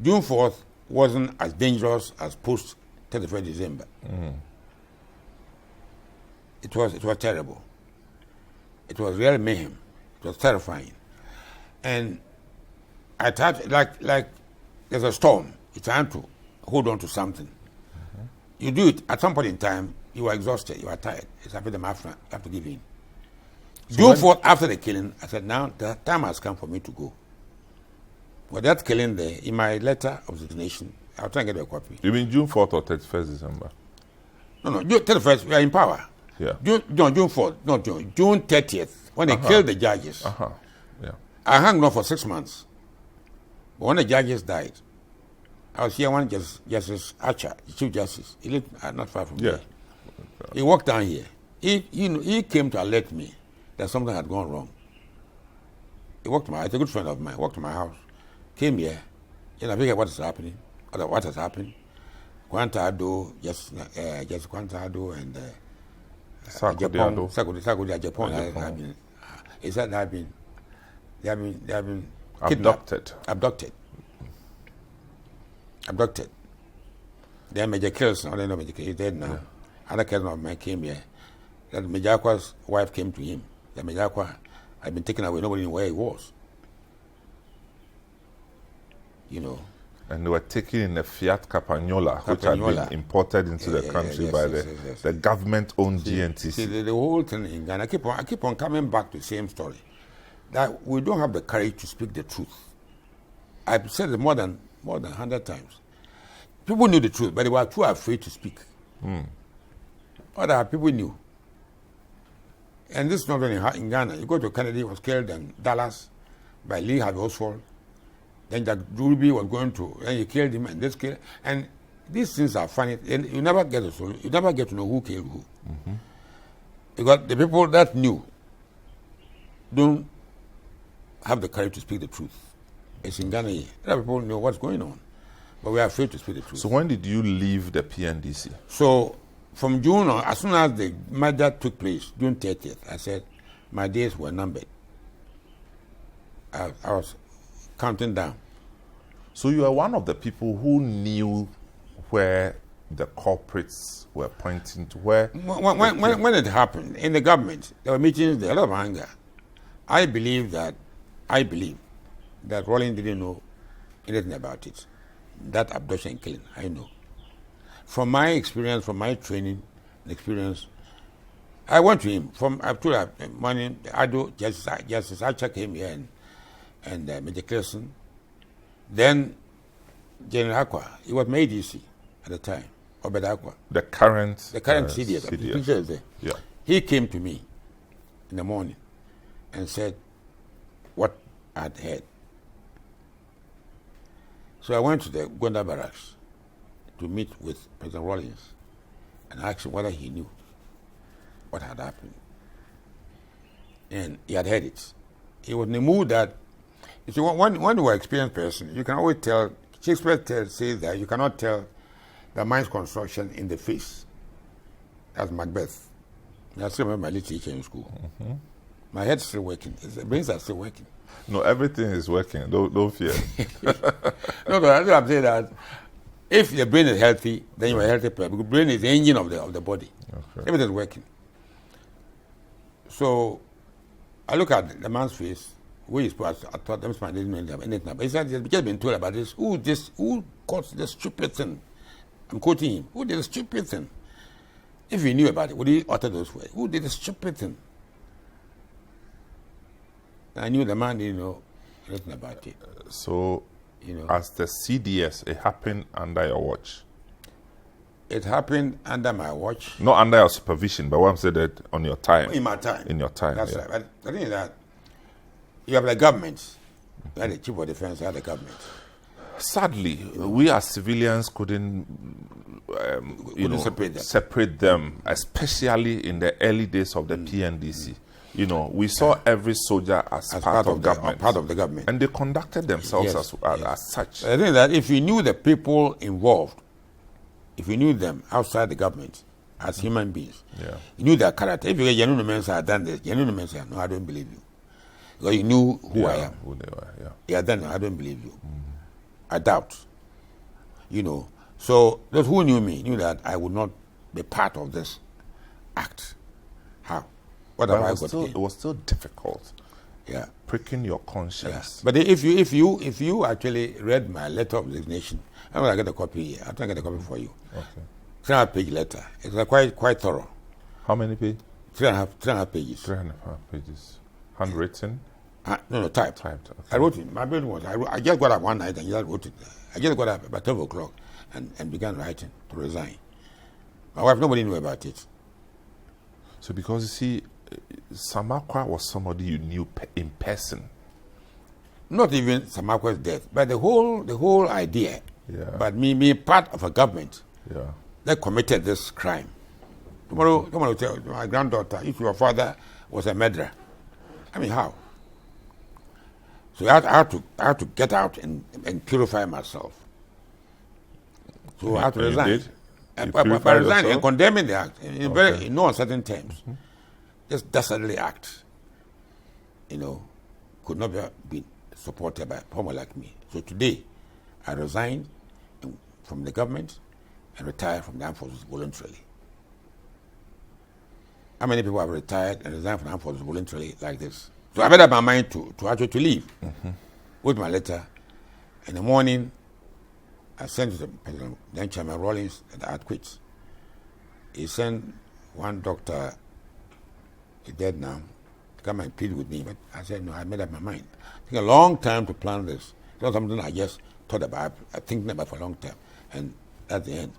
June 4th wasn't as dangerous as post 31st December. It was terrible. It was real mayhem. It was terrifying. And I thought, like there's a storm. It's time to hold on to something. You do it at some point in time. You are exhausted. You are tired. It's after them after. You have to give in. So June 4th, after the killing, I said, now the time has come for me to go. With that killing there, in my letter of resignation, I'll try and get a copy. You mean June 4th or 31st December? No, June 31st, we are in power. Yeah. June 4th, not June 30th, when they killed the judges. Yeah. I hung on for 6 months. But when the judges died, I was here one Justice Archer, the Chief Justice. He lived not far from me. He walked down here. He came to alert me that something had gone wrong. He walked to it's a good friend of mine, walked to my house, came here, and I figured what is happening, what has happened. Quantado, just Quantado and Japan, Japan. He said they have been abducted. They are Major Kelson, I don't know Major Kelson, he's dead now. Other cousin of mine came here. That Majakwa's wife came to him. That Majakwa had been taken away, nobody knew where he was. You know. And they were taken in a Fiat Capagnola, which had been imported into the country by the government-owned GNTC. See, the whole thing in Ghana, I keep on coming back to the same story. That we don't have the courage to speak the truth. I've said it more than 100 times. People knew the truth, but they were too afraid to speak. Other people knew. And this is not only in Ghana. You go to Kennedy, he was killed in Dallas by Lee Harvey Oswald. Then Jack Ruby was going to, and he killed him, and this killed. And these things are funny. And you never get to know who killed who. Because the people that knew don't have the courage to speak the truth. It's in Ghana here. Other people know what's going on, but we are afraid to speak the truth. So when did you leave the PNDC? So from June on, as soon as the merger took place, June 30th, I said my days were numbered. I was counting down. So you are one of the people who knew where the culprits were pointing to, where... When it happened, in the government, there were meetings, there were a lot of anger. I believe that Rawlings didn't know anything about it. That abduction and killing, I know. From my experience, from my training and experience, I went to him. I told him, morning, Justice Archer came here and Major Kelson. Then General Aqua, he was my ADC at the time, Obed Aqua. The current CDS. CDS. Yeah. He came to me in the morning and said what I had heard. So I went to the Gonda barracks to meet with President Rawlings and asked him whether he knew what had happened. And he had heard it. He was in the mood that, you see, when you are an experienced person, you can always tell, Shakespeare says that you cannot tell the mind's construction in the face. That's Macbeth. I still remember my little teacher in school. My head's still working. The brains are still working. No, everything is working. Don't fear. No, I'm saying that if the brain is healthy, then you're a healthy person. Because the brain is the engine of the body. Okay. Everything is working. So I look at the man's face, where he's supposed I thought this man didn't know anything about. He said he's just been told about this. Who caused the stupid thing? I'm quoting him. Who did the stupid thing? If he knew about it, would he utter those words? Who did the stupid thing? I knew the man didn't know anything about it. So, as the CDS, it happened under your watch? It happened under my watch. Not under your supervision, but what I'm saying that on your time. In my time. In your time, That's right. But the thing is that you have the government. You had the Chief of Defense, you had the government. Sadly, we as civilians couldn't separate them, especially in the early days of the PNDC. We saw every soldier as part of government. Part of the government. And they conducted themselves as such. I think that if you knew the people involved, if you knew them outside the government as human beings, you knew their character. If you get Nunoo-Mensah had done this, Nunoo-Mensah, no, I don't believe you. Because you knew who I am. Who they were, Yeah, then I don't believe you. I doubt. you know. So those who knew me knew that I would not be part of this act. How? What have I got? It was still difficult. Yeah. Pricking your conscience. Yeah. But if you actually read my letter of resignation, I'm gonna get a copy here. I'm gonna get a copy for you. Okay. 3.5-page letter. It's quite thorough. How many pages? 3.5 pages. 3.5 pages. Handwritten? No, typed. Typed. Okay. I wrote it. My brain was. I just got up one night and just wrote it. I just got up about 12 o'clock and began writing to resign. My wife, nobody knew about it. So because you see, Samakwa was somebody you knew in person. Not even Samakwa's death, but the whole idea. Yeah. But me part of a government. Yeah. That committed this crime. Tomorrow will tell my granddaughter, if your father was a murderer. I mean, how? So I had to get out and purify myself. So I had to resign. Did? By resigning and condemning the act in no uncertain terms. Mm-hmm. Just dastardly act, could not be supported by someone like me. So today, I resigned from the government and retired from the armed forces voluntarily. How many people have retired and resigned from the armed forces voluntarily like this? So I made up my mind to actually leave. Mm-hmm. With my letter. In the morning, I sent it to President, then Chairman Rawlings, that I had quit. He sent one doctor, he's dead now, to come and plead with me. But I said, no, I made up my mind. It took a long time to plan this. It's not something I just thought about. I'm thinking about for a long time. And that's the end.